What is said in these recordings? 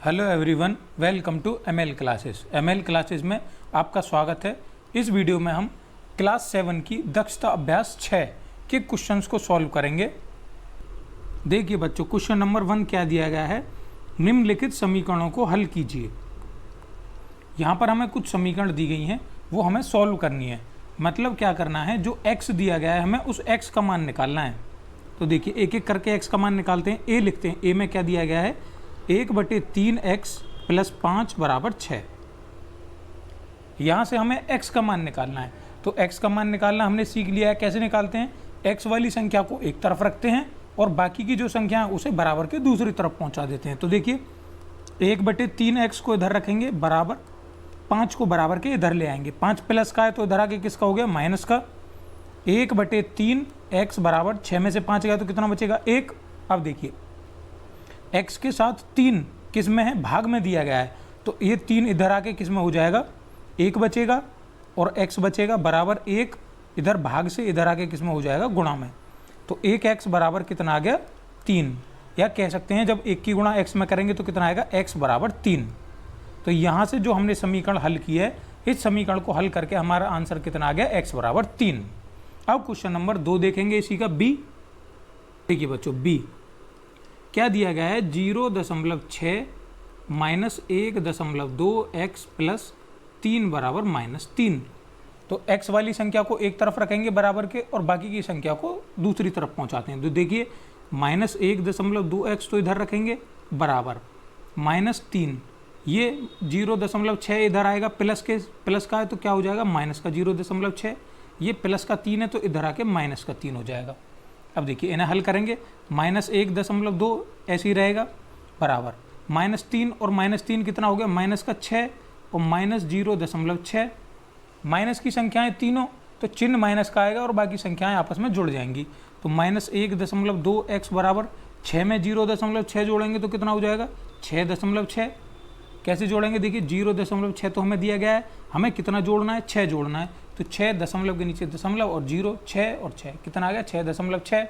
Hello everyone, welcome to ML classes. ML classes में आपका स्वागत है। इस वीडियो में हम क्लास 7 की दक्षता अभ्यास 6 के क्वेश्चंस को सॉल्व करेंगे। देखिए बच्चों, क्वेश्चन नंबर 1 क्या दिया गया है, निम्नलिखित समीकरणों को हल कीजिए। यहाँ पर हमें कुछ समीकरण दी गई हैं, वो हमें सॉल्व करनी है। मतलब क्या करना है, जो x दिया गया है हमें उस x का मान निकालना है। तो देखिए एक एक करके x का मान निकालते हैं। a लिखते हैं। a में क्या दिया गया है, 1/3x + 5 = 6। यहाँ से हमें x का मान निकालना है। तो x का मान निकालना हमने सीख लिया है। कैसे निकालते हैं, x वाली संख्या को एक तरफ रखते हैं और बाकी की जो संख्या है उसे बराबर के दूसरी तरफ पहुँचा देते हैं। तो देखिए 1/3x को इधर रखेंगे बराबर, 5 को बराबर के इधर ले आएंगे। 5 प्लस का है तो इधर आके किसका हो गया, माइनस का। 1/3x = 6 में से 5 गया तो कितना बचेगा, 1। अब देखिए x के साथ 3 किस में है, भाग में दिया गया है। तो ये 3 इधर आके किस में हो जाएगा, 1 बचेगा और x बचेगा बराबर 1। इधर भाग से इधर आके किस में हो जाएगा, गुणा में। तो 1x बराबर कितना आ गया, 3। या कह सकते हैं जब 1 की गुणा x में करेंगे तो कितना आएगा, x = 3। तो यहाँ से जो हमने समीकरण हल किया है, इस समीकरण को हल करके हमारा आंसर कितना आ गया, x = 3। अब क्वेश्चन नंबर 2 देखेंगे, इसी का b। देखिए बच्चों b क्या दिया गया है, 0.6 - 1.2x + 3 = -3। तो x वाली संख्या को एक तरफ रखेंगे बराबर के और बाकी की संख्या को दूसरी तरफ पहुंचाते हैं। तो देखिए -1.2x तो इधर रखेंगे बराबर -3, ये 0.6 इधर आएगा, प्लस का है तो क्या हो जाएगा, माइनस का 0.6। ये प्लस का 3 है तो इधर आके माइनस का 3 हो जाएगा। अब देखिए इन्हें हल करेंगे, -1.2 ऐसे ही रहेगा बराबर -3 और -3 कितना हो गया, माइनस का 6 और -0.6। माइनस की संख्याएं तीनों, तो चिन्ह माइनस का आएगा और बाकी संख्याएं आपस में जुड़ जाएंगी। तो -1.2x बराबर 6 में 0.6 जोड़ेंगे तो कितना हो जाएगा, 6.6। कैसे जोड़ेंगे, देखिए 0.6 तो हमें दिया गया है, हमें कितना जोड़ना है, 6 जोड़ना है। तो 6 दशमलव के नीचे दशमलव और 0, 6 और 6 कितना आ गया, 6.6।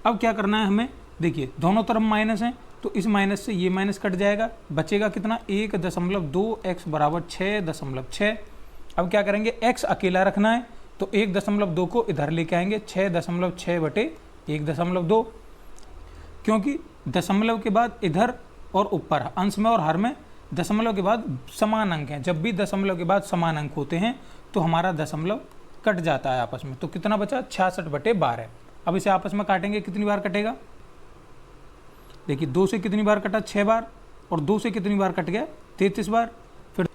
अब क्या करना है हमें, देखिए दोनों तरफ माइनस हैं तो इस माइनस से ये माइनस कट जाएगा, बचेगा कितना, 1.2x बराबर 6.6। अब क्या करेंगे, x अकेला रखना है तो 1.2 को इधर लेके आएंगे, 6.6/1.2। क्योंकि दशमलव के बाद इधर और ऊपर अंश में और हर में दशमलव के बाद समान अंक हैं। जब भी दशमलव के बाद समान अंक होते हैं तो हमारा दशमलव कट जाता है आपस में। तो कितना बचा, 66/12। अब इसे आपस में काटेंगे, कितनी बार कटेगा, देखिए 2 से कितनी बार कटा, 6 बार, और 2 से कितनी बार कट गया, 33 बार। फिर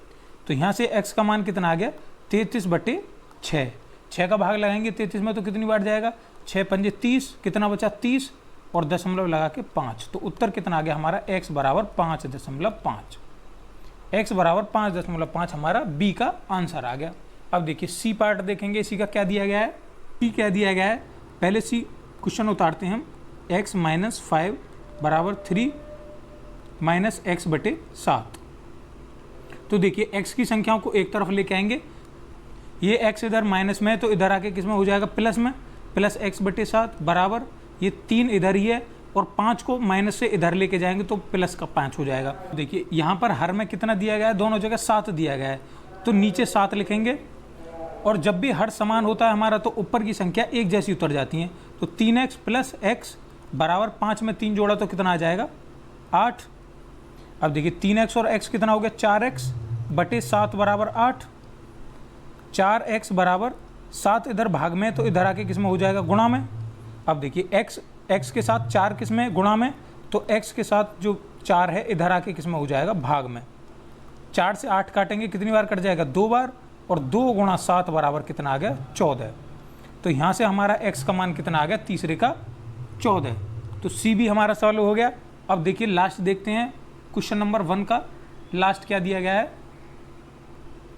तो यहाँ से x का मान कितना आ गया, 33/6। 6 का भाग लगाएंगे 33 में तो कितनी बार जाएगा, 6 पंजे 30, कितना बचा, 30 और दशमलव लगा के 5। तो उत्तर कितना आ गया हमारा, x = 5.5। x = 5.5 हमारा b का आंसर आ गया। अब देखिए c पार्ट देखेंगे, इसी का क्या दिया गया है, c क्या दिया गया है। पहले c क्वेश्चन उतारते हैं हम, x - 5 = 3 - x/7। तो देखिए x की संख्याओं को एक तरफ लेके आएंगे, ये x इधर माइनस में है तो इधर आके किस में हो जाएगा, प्लस में, प्लस x/7 बराबर ये 3 इधर ही है और 5 को माइनस से इधर लेके जाएंगे तो प्लस का 5 हो जाएगा। देखिए यहाँ पर हर में कितना दिया गया है, दोनों जगह 7 दिया गया है तो नीचे 7 लिखेंगे। और जब भी हर समान होता है हमारा तो ऊपर की संख्या एक जैसी उतर जाती हैं। तो 3x + x बराबर 5 में 3 जोड़ा तो कितना आ जाएगा, 8। अब देखिए 3x और x कितना हो गया, 4x/7 बराबर 8। 4x बराबर 7 इधर भाग में तो इधर आके किस में हो जाएगा, गुणा में। अब देखिए x के साथ 4 किस में, गुणा में, तो x के साथ जो 4 है इधर आके किस में हो जाएगा, भाग में। 4 से 8 काटेंगे, कितनी बार कट जाएगा, 2 बार, और 2 × 7 बराबर कितना आ गया, 14। तो यहाँ से हमारा x का मान कितना आ गया, तीसरे का 14। तो c भी हमारा सॉल्व हो गया। अब देखिए लास्ट देखते हैं, क्वेश्चन नंबर 1 का लास्ट क्या दिया गया है।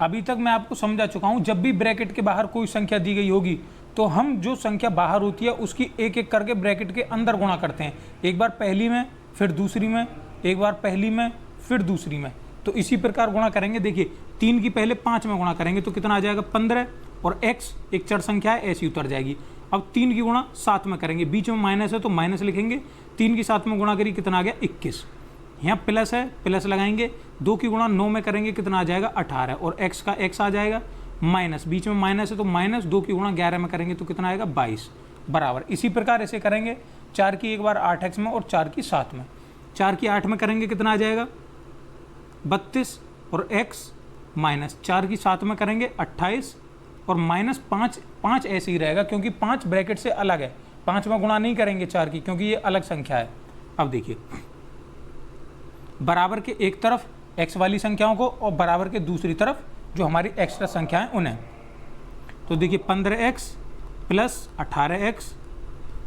अभी तक मैं आपको समझा चुका हूँ, जब भी ब्रैकेट के बाहर कोई संख्या दी गई होगी तो हम जो संख्या बाहर होती है उसकी एक एक करके ब्रैकेट के अंदर गुणा करते हैं। एक बार पहली में, फिर दूसरी में, एक बार पहली में, फिर दूसरी में। तो इसी प्रकार गुणा करेंगे। देखिए 3 की पहले 5 में गुणा करेंगे तो कितना आ जाएगा, 15, और x एक चर संख्या है ऐसी उतर जाएगी। अब 3 की गुणा 7 में करेंगे, बीच में माइनस है तो माइनस लिखेंगे, 3 की 7 में गुणा करी कितना आ गया 21। यहाँ प्लस है, प्लस लगाएंगे, 2 की गुणा 9 में करेंगे कितना आ जाएगा 18, और x का x आ जाएगा, माइनस, बीच में माइनस है तो माइनस, 2 की गुणा 11 में करेंगे तो कितना आएगा 22 बराबर। इसी प्रकार ऐसे करेंगे 4 की एक बार 8x में और 4 की 7 में। 4 की 8 में करेंगे कितना आ जाएगा 32, और x माइनस 4 की 7 में करेंगे 28, और माइनस 5 ऐसे ही रहेगा क्योंकि 5 ब्रैकेट से अलग है, 5 में गुणा नहीं करेंगे 4 की क्योंकि ये अलग संख्या है। अब देखिए बराबर के एक तरफ x वाली संख्याओं को और बराबर के दूसरी तरफ जो हमारी एक्स्ट्रा संख्याएं उन्हें। तो देखिए 15x प्लस 18x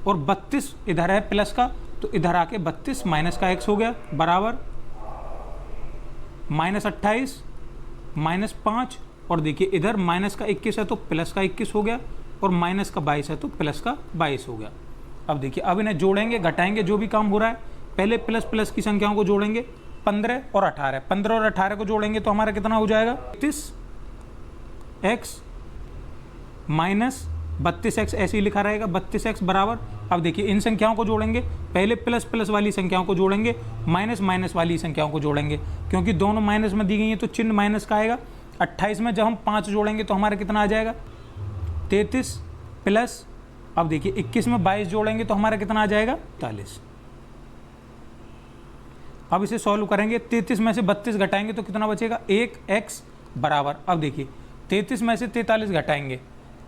और 32 इधर है प्लस का, तो इधर आके 32 माइनस का x हो गया बराबर माइनस 28 माइनस 5, और देखिए इधर माइनस का 21 है तो प्लस का 21 हो गया, और माइनस का 22 है तो प्लस का 22 हो गया। अब देखिए अब इन्हें जोड़ेंगे घटाएंगे, जो भी काम हो रहा है पहले प्लस प्लस की संख्याओं को जोड़ेंगे, 15 और 18, 15 और 18 को जोड़ेंगे तो हमारा कितना हो जाएगा 32x माइनस 32x, ऐसे ही लिखा रहेगा 32x बराबर। अब देखिए इन संख्याओं को जोड़ेंगे, पहले प्लस प्लस वाली संख्याओं को जोड़ेंगे, माइनस माइनस वाली संख्याओं को जोड़ेंगे, क्योंकि दोनों माइनस में दी गई हैं तो चिन्ह माइनस का आएगा। 28 में जब हम 5 जोड़ेंगे तो हमारा कितना आ जाएगा 33 प्लस, अब देखिए 21 में 22 जोड़ेंगे तो हमारा कितना आ जाएगा 43। अब इसे सॉल्व करेंगे, 33 में से 32 घटाएंगे तो कितना बचेगा 1x बराबर। अब देखिए 33 में से 43 घटाएंगे,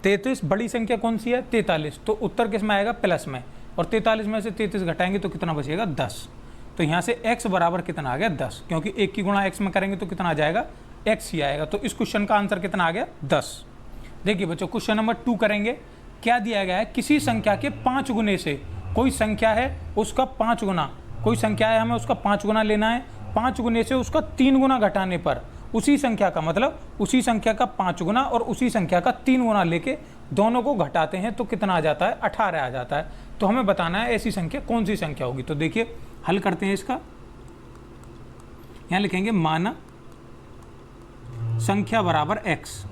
33 बड़ी संख्या कौन सी है 43, तो उत्तर किस में आएगा प्लस में, और 43 में से 33 घटाएंगे तो कितना बचेगा 10। तो यहाँ से x बराबर कितना आ गया 10, क्योंकि 1 की गुणा x में करेंगे तो कितना आ जाएगा x ही आएगा। तो इस क्वेश्चन का आंसर कितना आ गया 10। देखिए बच्चों क्वेश्चन नंबर 2 करेंगे। क्या दिया गया है, किसी संख्या के 5 गुने से, कोई संख्या है उसका 5 गुना, कोई संख्या है हमें उसका 5 गुना लेना है, 5 गुने से उसका 3 गुना घटाने पर उसी संख्या का, मतलब उसी संख्या का 5 गुना और उसी संख्या का 3 गुना लेके दोनों को घटाते हैं तो कितना आ जाता है 18 आ जाता है। तो हमें बताना है ऐसी संख्या कौन सी संख्या होगी। तो देखिए हल करते हैं इसका, यहाँ लिखेंगे माना संख्या बराबर x,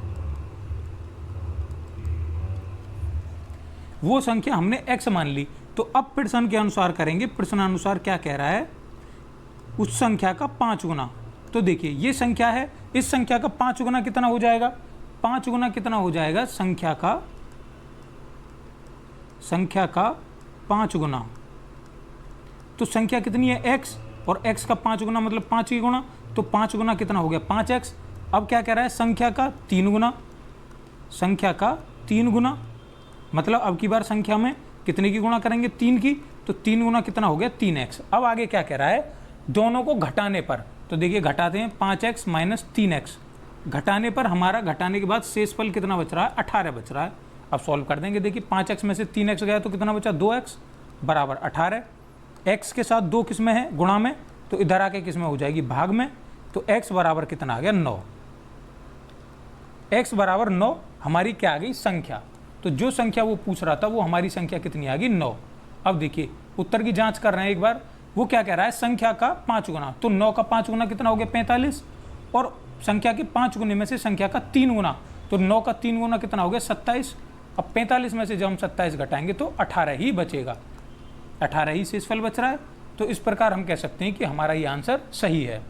वो संख्या हमने x मान ली। तो अब प्रश्न के अनुसार करेंगे, प्रश्नानुसार क्या कह रहा है, उस संख्या का 5 गुना। तो देखिए ये संख्या है, इस संख्या का 5 गुना कितना हो जाएगा, 5 गुना कितना हो जाएगा संख्या का 5 गुना। तो संख्या कितनी है x, और x का 5 गुना मतलब 5 की गुना, तो 5 गुना कितना हो गया 5x। अब क्या कह रहा है संख्या का 3 गुना, संख्या का 3 गुना, मतलब अब की बार संख्या में कितने की गुणा करेंगे 3 की, तो 3 गुना कितना हो गया 3x। अब आगे क्या कह रहा है दोनों को घटाने पर, तो देखिए घटाते हैं 5x माइनस 3x, घटाने पर हमारा घटाने के बाद शेषफल कितना बच रहा है 18 बच रहा है। अब सॉल्व कर देंगे, देखिए 5x में से 3x गया तो कितना बचा 2x बराबर 18, x के साथ 2 किस में है गुणा में, तो इधर आके किस में हो जाएगी भाग में, तो x बराबर कितना आ गया 9, x बराबर 9 हमारी क्या आ गई संख्या। तो जो संख्या वो पूछ रहा था वो हमारी संख्या कितनी आ गई 9। अब देखिए उत्तर की जांच कर रहे हैं एक बार, वो क्या कह रहा है संख्या का 5 गुना, तो 9 का 5 गुना कितना हो गया 45, और संख्या के 5 गुने में से संख्या का 3 गुना, तो 9 का 3 गुना कितना हो गया 27। अब 45 में से जब हम 27 घटाएंगे तो 18 ही बचेगा, 18 ही शेषफल बच रहा है। तो इस प्रकार हम कह सकते हैं कि हमारा ये आंसर सही है।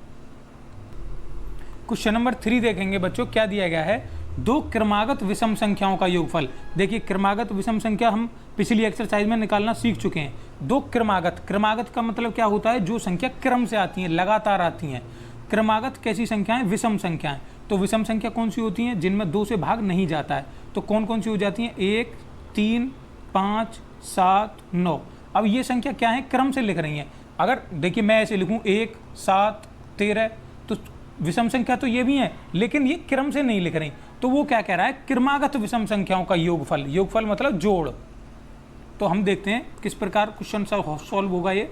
क्वेश्चन नंबर 3 देखेंगे बच्चों, क्या दिया गया है, 2 क्रमागत विषम संख्याओं का योगफल। देखिए क्रमागत विषम संख्या हम पिछली एक्सरसाइज में निकालना सीख चुके हैं। 2 क्रमागत, क्रमागत का मतलब क्या होता है, जो संख्या क्रम से आती हैं, लगातार आती हैं। क्रमागत कैसी संख्याएं, विषम संख्याएं। तो विषम संख्या कौन सी होती हैं, जिनमें 2 से भाग नहीं जाता है। तो कौन कौन सी हो जाती हैं, 1 3 5 7 9। अब ये संख्या क्या है, क्रम से लिख रही हैं। अगर देखिए मैं ऐसे लिखूं 1 7 13, तो विषम संख्या तो ये भी है, लेकिन ये क्रम से नहीं लिख रही। तो वो क्या कह रहा है, क्रमागत विषम संख्याओं का योगफल, योगफल मतलब जोड़। तो हम देखते हैं किस प्रकार क्वेश्चन सॉल्व होगा ये।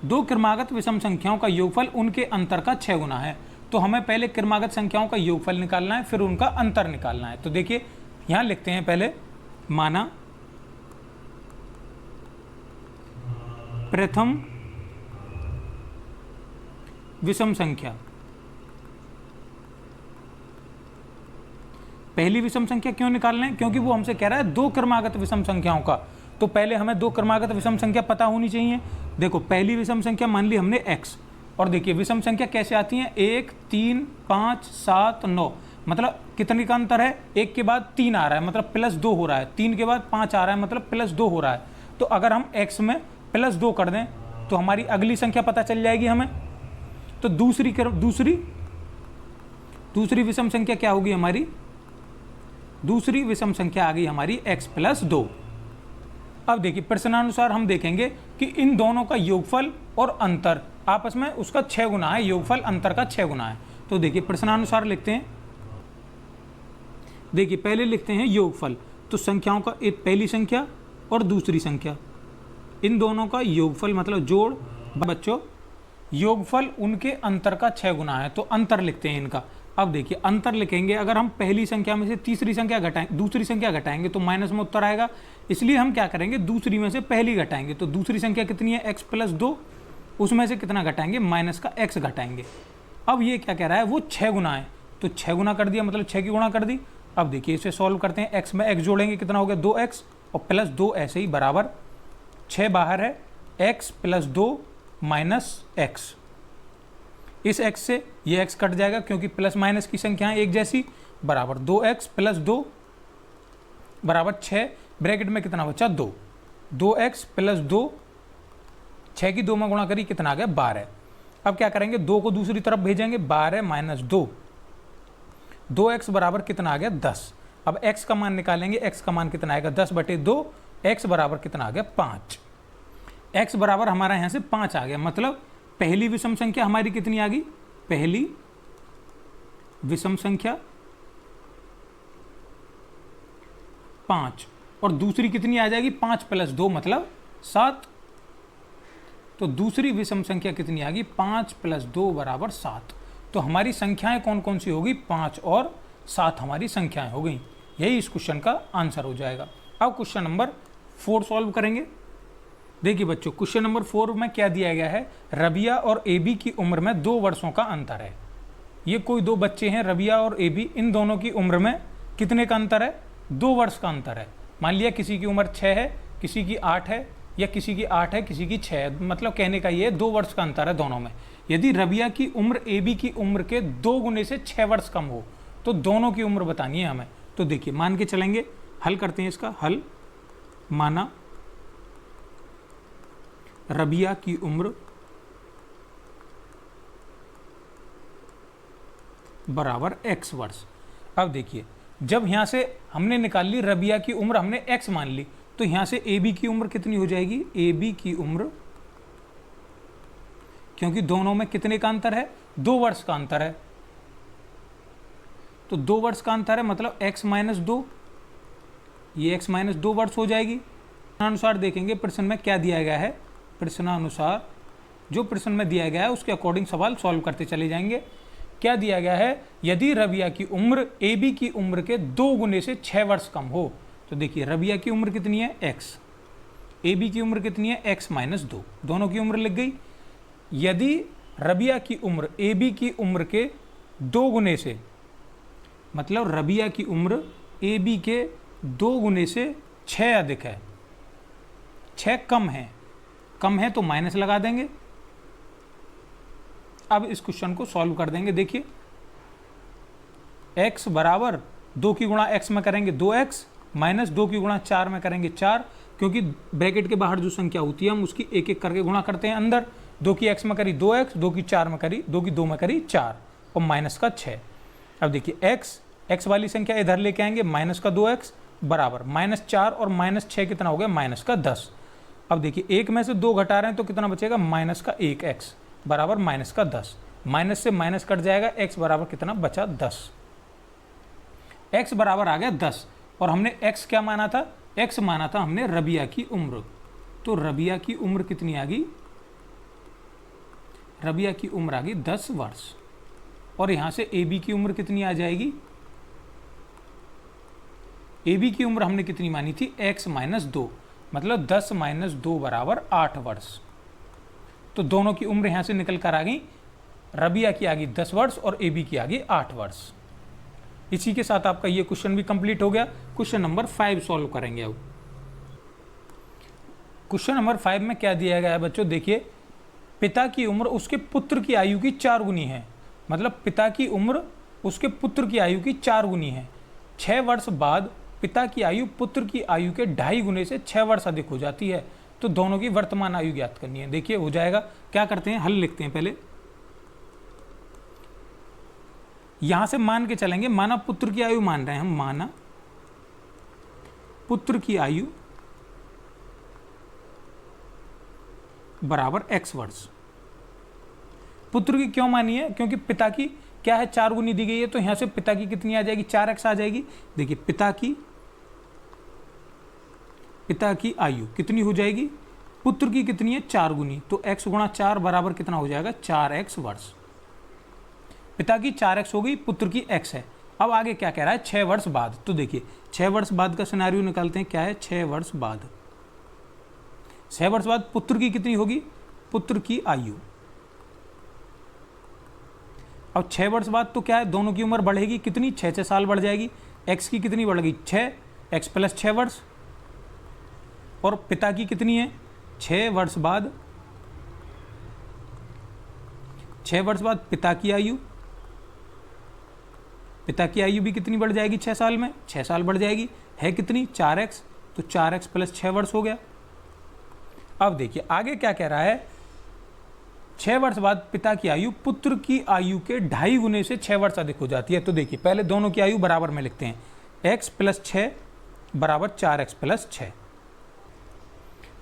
2 क्रमागत विषम संख्याओं का योगफल उनके अंतर का 6 गुना है। तो हमें पहले क्रमागत संख्याओं का योगफल निकालना है, फिर उनका अंतर निकालना है। तो देखिए यहां लिखते हैं पहले, माना प्रथम विषम संख्या, पहली विषम संख्या क्यों निकालना है, क्योंकि वो हमसे कह रहा है 2 क्रमागत विषम संख्याओं का। तो पहले हमें 2 क्रमागत विषम संख्या पता होनी चाहिए। देखो पहली विषम संख्या मान ली हमने x, और देखिए विषम संख्या कैसे आती हैं, 1, 3, 5, 7, 9, मतलब कितने का अंतर है, 1 के बाद 3 आ रहा है मतलब +2 हो रहा है, 3 के बाद 5 आ रहा है मतलब +2 हो रहा है। तो अगर हम x में +2 कर दें तो हमारी अगली संख्या पता चल जाएगी हमें। तो दूसरी विषम संख्या क्या होगी हमारी, दूसरी विषम संख्या आ गई हमारी x + 2। अब देखिए प्रश्नानुसार हम देखेंगे कि इन दोनों का योगफल और अंतर आपस में उसका 6 गुना है, योगफल अंतर का 6 गुना है। तो देखिए प्रश्नानुसार लिखते हैं, देखिए पहले लिखते हैं योगफल, तो संख्याओं का एक पहली संख्या और दूसरी संख्या, इन दोनों का योगफल मतलब जोड़। बच्चों योगफल उनके अंतर का 6 गुना है, तो अंतर लिखते हैं इनका। अब देखिए अंतर लिखेंगे, अगर हम पहली संख्या में से दूसरी संख्या घटाएंगे तो माइनस में उत्तर आएगा, इसलिए हम क्या करेंगे, दूसरी में से पहली घटाएंगे। तो दूसरी संख्या कितनी है, x + 2, उसमें से कितना घटाएंगे, माइनस का x घटाएंगे। अब ये क्या कह रहा है, वो 6 गुना है, तो 6 गुना कर दिया मतलब 6 की गुणा कर दी। अब देखिए इसे सॉल्व करते हैं, x में x जोड़ेंगे कितना हो गया, 2x और +2 ऐसे ही बराबर 6 बाहर है, x + 2 - x, इस x से ये x कट जाएगा क्योंकि प्लस माइनस की संख्याएं एक जैसी, बराबर 2x + 2 बराबर 6, ब्रैकेट में कितना बचा 2, 2x + 2, 6 की 2 में गुणा करी कितना आ गया 12। अब क्या करेंगे, 2 को दूसरी तरफ भेजेंगे, 12 - 2, 2x बराबर कितना आ गया 10। अब x का मान निकालेंगे, x का मान कितना आएगा 10/2, x बराबर कितना आ गया 5। x बराबर हमारा यहाँ से 5 आ गया, मतलब पहली विषम संख्या हमारी कितनी आ गई, पहली विषम संख्या 5 और दूसरी कितनी आ जाएगी, 5 + 2 मतलब 7। तो दूसरी विषम संख्या कितनी आ गई, 5 + 2 बराबर 7। तो हमारी संख्याएं कौन कौन सी होगी, 5 और 7 हमारी संख्याएं हो गई। यही इस क्वेश्चन का आंसर हो जाएगा। अब क्वेश्चन नंबर 4 सॉल्व करेंगे। देखिए बच्चों क्वेश्चन नंबर 4 में क्या दिया गया है, रबिया और AB की उम्र में 2 वर्षों का अंतर है। ये कोई 2 बच्चे हैं, रबिया और AB, इन दोनों की उम्र में कितने का अंतर है, 2 वर्ष का अंतर है। मान लिया किसी की उम्र 6 है, किसी की 8 है, या किसी की 8 है, किसी की 6 है, मतलब कहने का ये 2 वर्ष का अंतर है दोनों में। यदि रबिया की उम्र AB की उम्र के 2 गुने से 6 वर्ष कम हो तो दोनों की उम्र बतानी है हमें। तो देखिए मान के चलेंगे, हल करते हैं इसका हल। माना रबिया की उम्र बराबर x वर्ष। अब देखिए जब यहां से हमने निकाल ली रबिया की उम्र, हमने x मान ली, तो यहां से AB की उम्र कितनी हो जाएगी, AB की उम्र, क्योंकि दोनों में कितने का अंतर है, 2 वर्ष का अंतर है, तो 2 वर्ष का अंतर है मतलब x - 2, ये x - 2 वर्ष हो जाएगी। अनुसार देखेंगे प्रश्न में क्या दिया गया है, प्रश्नानुसार जो प्रश्न में दिया गया है उसके अकॉर्डिंग सवाल सॉल्व करते चले जाएंगे। क्या दिया गया है, यदि रबिया की उम्र AB की उम्र के 2 गुने से 6 वर्ष कम हो, तो देखिए रबिया की उम्र कितनी है x, AB की उम्र कितनी है x - 2, दोनों की उम्र लिख गई। यदि रबिया की उम्र AB की उम्र के 2 गुने से, मतलब रबिया की उम्र AB के 2 गुने से 6 अधिक है, 6 कम है तो माइनस लगा देंगे। अब इस क्वेश्चन को सॉल्व कर देंगे। देखिए x बराबर 2 की गुणा x में करेंगे 2x, माइनस 2 की गुणा 4 में करेंगे 4, क्योंकि ब्रैकेट के बाहर जो संख्या होती है हम उसकी एक एक करके गुणा करते हैं अंदर। 2 की x में करी 2x, 2 की 4 में करी, 2 की 2 में करी 4 और माइनस का 6। अब देखिए x वाली संख्या इधर लेके आएंगे, माइनस का 2x बराबर -4 और -6 कितना हो गया, माइनस का 10। अब देखिए 1 में से 2 घटा रहे हैं तो कितना बचेगा, माइनस का 1x बराबर माइनस का 10, माइनस से माइनस कट जाएगा, x बराबर कितना बचा 10, x बराबर आ गया 10। और हमने x क्या माना था, x माना था हमने रबिया की उम्र। तो रबिया की उम्र कितनी आ गई, रबिया की उम्र आ गई 10 वर्ष। और यहां से AB की उम्र कितनी आ जाएगी, AB की उम्र हमने कितनी मानी थी, x - 2, मतलब 10 - 2 बराबर 8 वर्ष। तो दोनों की उम्र यहां से निकल कर आ गई, रबिया की आ गई 10 वर्ष और AB की आ गई 8 वर्ष। इसी के साथ आपका ये क्वेश्चन भी कंप्लीट हो गया। क्वेश्चन नंबर 5 सॉल्व करेंगे। अब क्वेश्चन नंबर 5 में क्या दिया गया है बच्चों, देखिए पिता की उम्र उसके पुत्र की आयु की 4 गुनी है, मतलब पिता की उम्र उसके पुत्र की आयु की 4 गुनी है। 6 वर्ष बाद पिता की आयु पुत्र की आयु के 2.5 गुने से 6 वर्ष अधिक हो जाती है, तो दोनों की वर्तमान आयु ज्ञात करनी है। देखिए हो जाएगा, क्या करते हैं, हल लिखते हैं पहले। यहां से मान के चलेंगे, माना पुत्र की आयु मान रहे हैं हम, माना पुत्र की आयु बराबर x वर्ष। पुत्र की क्यों मानी है, क्योंकि पिता की क्या है 4 गुनी दी गई है, तो यहां से पिता की कितनी आ जाएगी, 4x आ जाएगी। देखिए पिता की आयु कितनी हो जाएगी, पुत्र की कितनी है 4 गुनी, तो x गुणा 4 बराबर कितना हो जाएगा 4x वर्ष। पिता की 4x हो गई, पुत्र की x है। अब आगे क्या कह रहा है, 6 वर्ष बाद। तो देखिए 6 वर्ष बाद का सिनेरियो निकालते हैं, क्या है 6 वर्ष बाद। 6 वर्ष बाद पुत्र की कितनी होगी, पुत्र की आयु। अब 6 वर्ष बाद तो क्या है, दोनों की उम्र बढ़ेगी कितनी, 6 साल बढ़ जाएगी। x की कितनी बढ़ेगी 6, x प्लस 6 वर्ष, और पिता की कितनी है 6 वर्ष बाद। 6 वर्ष बाद पिता की आयु, पिता की आयु भी कितनी बढ़ जाएगी 6 साल में, 6 साल बढ़ जाएगी, है कितनी 4x, तो 4x प्लस 6 वर्ष हो गया। अब देखिए आगे क्या कह रहा है, 6 वर्ष बाद पिता की आयु पुत्र की आयु के 2.5 गुने से 6 वर्ष अधिक हो जाती है। तो देखिए पहले दोनों की आयु बराबर में लिखते हैं, x प्लस 6 बराबर 4x प्लस 6।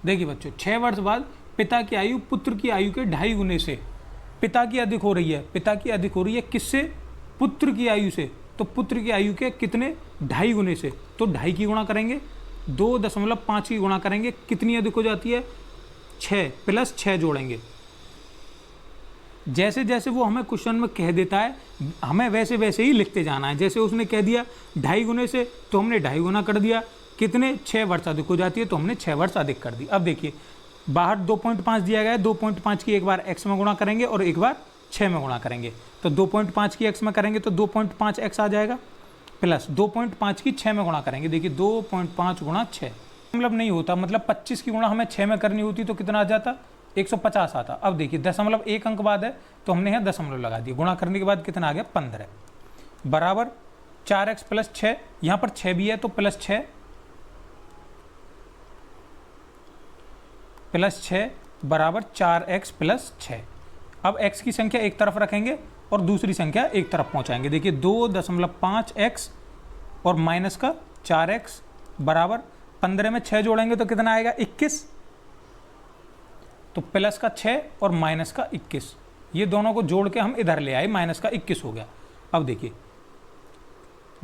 देखिए बच्चों 6 वर्ष बाद पिता की आयु पुत्र की आयु के 2.5 गुने से, पिता की अधिक हो रही है, पिता की अधिक हो रही है किससे, पुत्र की आयु से। तो पुत्र की आयु के कितने 2.5 गुने से, तो 2.5 की गुणा करेंगे, 2.5 की गुणा करेंगे, कितनी अधिक हो जाती है 6 प्लस 6 जोड़ेंगे। जैसे जैसे वो हमें क्वेश्चन में कह देता है हमें वैसे वैसे ही लिखते जाना है। जैसे उसने कह दिया 2.5 गुने से, तो हमने 2.5 गुना कर दिया, कितने 6 वर्ष अधिक हो जाती है, तो हमने 6 वर्ष अधिक कर दी। अब देखिए बाहर 2.5 दिया गया है, 2.5 की एक बार x में गुणा करेंगे और एक बार 6 में गुणा करेंगे। तो 2.5 की x में करेंगे तो 2.5x आ जाएगा, प्लस 2.5 की 6 में गुणा करेंगे। देखिए 2.5 गुणा 6 मतलब नहीं होता, मतलब 25 की गुणा हमें 6 में करनी होती तो कितना आ जाता 150 आता। अब देखिए दशमलव एक अंक बाद है तो हमने यहाँ दशमलव लगा दिया, गुणा करने के बाद कितना आ गया 15 बराबर 4x प्लस 6, यहाँ पर 6 भी है तो प्लस 6 बराबर 4x प्लस 6। अब x की संख्या एक तरफ रखेंगे और दूसरी संख्या एक तरफ पहुंचाएंगे। देखिए 2.5x और माइनस का 4x बराबर 15 में 6 जोड़ेंगे तो कितना आएगा 21, तो प्लस का 6 और माइनस का 21, ये दोनों को जोड़ के हम इधर ले आए, माइनस का 21 हो गया। अब देखिए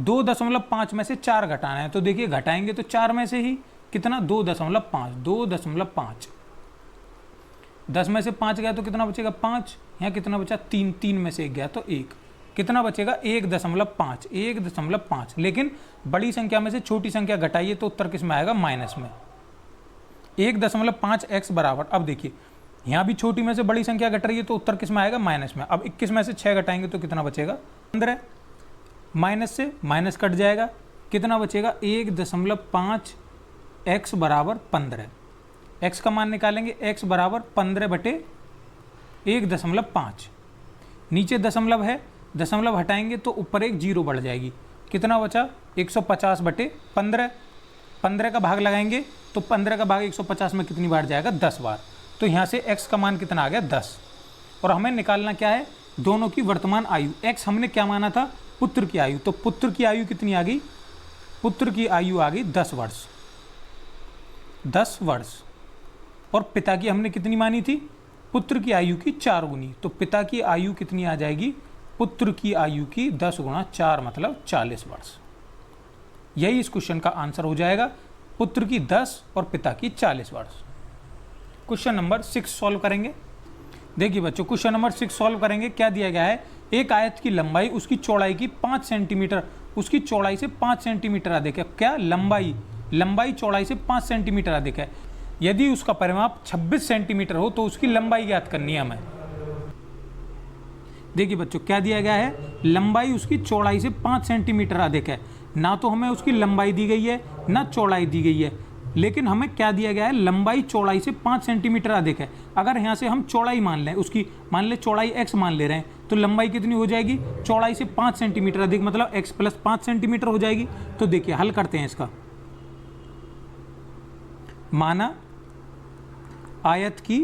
2.5 में से 4 घटाना है, तो देखिए घटाएंगे तो 4 में से ही कितना 2.5, 10 में से 5 गया तो कितना बचेगा 5, यहाँ कितना बचा 3, 3 में से 1 गया तो 1, कितना बचेगा 1.5। लेकिन बड़ी संख्या में से छोटी संख्या घटाइए तो उत्तर किस में आएगा, माइनस में। 1.5x बराबर, अब देखिए यहाँ भी छोटी में से बड़ी संख्या घट रही है तो उत्तर किस में आएगा, माइनस में। अब 21 में से 6 घटाएंगे तो कितना बचेगा 15, माइनस से माइनस कट जाएगा, कितना बचेगा 1.5x बराबर 15। x का मान निकालेंगे, x बराबर 15/1.5, नीचे दशमलव है, दशमलव हटाएंगे तो ऊपर एक 0 बढ़ जाएगी, कितना बचा 150/15। 15 का भाग लगाएंगे तो 15 का भाग 150 में कितनी बार जाएगा 10 बार, तो यहाँ से x का मान कितना आ गया 10। और हमें निकालना क्या है, दोनों की वर्तमान आयु। x हमने क्या माना था, पुत्र की आयु, तो पुत्र की आयु कितनी आ गई, पुत्र की आयु आ गई 10 वर्ष। और पिता की हमने कितनी मानी थी, पुत्र की आयु की 4 गुनी, तो पिता की आयु कितनी आ जाएगी, पुत्र की आयु की 10 गुणा 4 मतलब 40 वर्ष। यही इस क्वेश्चन का आंसर हो जाएगा, पुत्र की 10 और पिता की 40 वर्ष। क्वेश्चन नंबर 6 सॉल्व करेंगे। देखिए बच्चों क्वेश्चन नंबर 6 सॉल्व करेंगे। क्या दिया गया है, एक आयत की लंबाई उसकी चौड़ाई की 5 सेंटीमीटर, उसकी चौड़ाई से 5 सेंटीमीटर अधिक है। क्या लंबाई चौड़ाई से 5 सेंटीमीटर अधिक है। यदि उसका परिमाप 26 सेंटीमीटर हो तो उसकी लंबाई ज्ञात करनी है हमें। देखिए बच्चों क्या दिया गया है, लंबाई उसकी चौड़ाई से 5 सेंटीमीटर अधिक है। ना तो हमें उसकी लंबाई दी गई है ना चौड़ाई दी गई है, लेकिन हमें क्या दिया गया है, लंबाई चौड़ाई से 5 सेंटीमीटर अधिक है। अगर यहाँ से हम चौड़ाई मान लें, उसकी मान ले चौड़ाई x मान ले रहे हैं, तो लंबाई कितनी हो जाएगी, चौड़ाई से 5 सेंटीमीटर अधिक, मतलब x प्लस 5 सेंटीमीटर हो जाएगी। तो देखिए हल करते हैं इसका। माना आयत की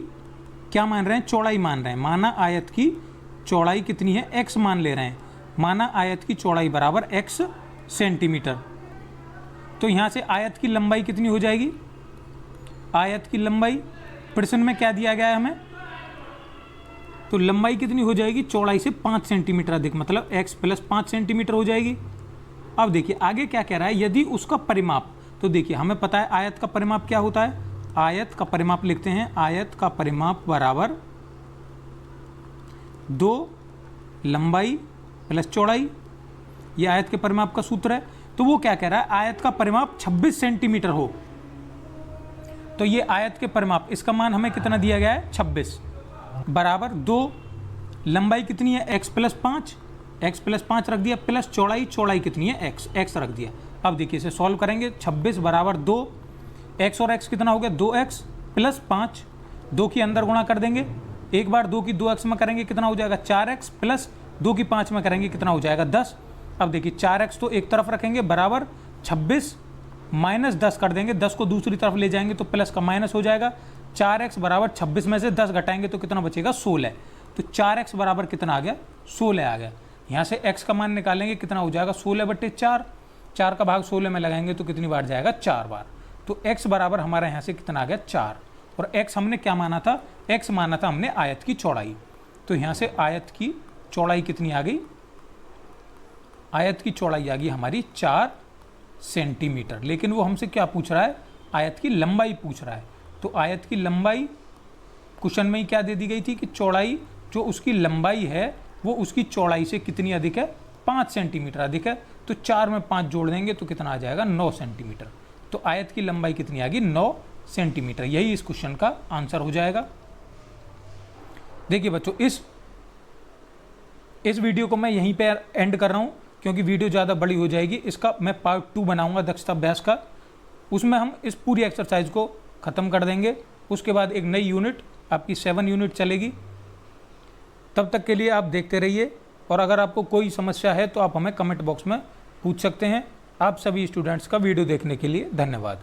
क्या मान रहे हैं, चौड़ाई मान रहे हैं। माना आयत की चौड़ाई कितनी है, x मान ले रहे हैं। माना आयत की चौड़ाई बराबर x सेंटीमीटर। तो यहाँ से आयत की लंबाई कितनी हो जाएगी, आयत की लंबाई प्रश्न में क्या दिया गया है हमें, तो लंबाई कितनी हो जाएगी, चौड़ाई से 5 सेंटीमीटर अधिक, मतलब x प्लस 5 सेंटीमीटर हो जाएगी। अब देखिए आगे क्या कह रहा है, यदि उसका परिमाप, तो देखिए हमें पता है आयत का परिमाप क्या होता है, आयत का परिमाप लिखते हैं, आयत का परिमाप बराबर 2 लंबाई प्लस चौड़ाई, ये आयत के परिमाप का सूत्र है। तो वो क्या कह रहा है, आयत का परिमाप 26 सेंटीमीटर हो, तो ये आयत के परिमाप, इसका मान हमें कितना दिया गया है, 26 बराबर 2 लंबाई कितनी है, x प्लस 5 रख दिया, प्लस चौड़ाई कितनी है, x रख दिया। अब देखिए इसे सॉल्व करेंगे, 26 बराबर 2, x और x कितना हो गया, 2x प्लस 5, 2 की अंदर गुणा कर देंगे, एक बार 2 की 2x में करेंगे कितना हो जाएगा, 4x प्लस 2 की 5 में करेंगे कितना हो जाएगा, 10। अब देखिए 4x तो एक तरफ रखेंगे बराबर 26 माइनस 10 कर देंगे, 10 को दूसरी तरफ ले जाएंगे तो प्लस का माइनस हो जाएगा। 4x बराबर 26 में से 10 घटाएंगे तो कितना बचेगा, 16। तो 4x बराबर कितना आ गया, 16 आ गया। यहाँ से x का मान निकालेंगे कितना हो जाएगा, 16/4, 4 का भाग 16 में लगाएंगे तो कितनी बार जाएगा, 4 बार। तो x बराबर हमारा यहाँ से कितना आ गया, 4। और x हमने क्या माना था, x माना था हमने आयत की चौड़ाई। तो यहाँ से आयत की चौड़ाई कितनी आ गई, आयत की चौड़ाई आ गई हमारी 4 सेंटीमीटर। लेकिन वो हमसे क्या पूछ रहा है, आयत की लंबाई पूछ रहा है। तो आयत की लंबाई क्वेश्चन में ही क्या दे दी गई थी कि चौड़ाई जो उसकी लंबाई है वो उसकी चौड़ाई से कितनी अधिक है, 5 सेंटीमीटर अधिक है। तो 4 में 5 जोड़ देंगे तो कितना आ जाएगा, 9 सेंटीमीटर। तो आयत की लंबाई कितनी आ गई, 9 सेंटीमीटर। यही इस क्वेश्चन का आंसर हो जाएगा। देखिए बच्चों, इस वीडियो को मैं यहीं पे एंड कर रहा हूँ क्योंकि वीडियो ज़्यादा बड़ी हो जाएगी। इसका मैं पार्ट 2 बनाऊंगा दक्षता अभ्यास का, उसमें हम इस पूरी एक्सरसाइज को ख़त्म कर देंगे। उसके बाद एक नई यूनिट, आपकी 7 यूनिट चलेगी। तब तक के लिए आप देखते रहिए, और अगर आपको कोई समस्या है तो आप हमें कमेंट बॉक्स में पूछ सकते हैं। आप सभी स्टूडेंट्स का वीडियो देखने के लिए धन्यवाद।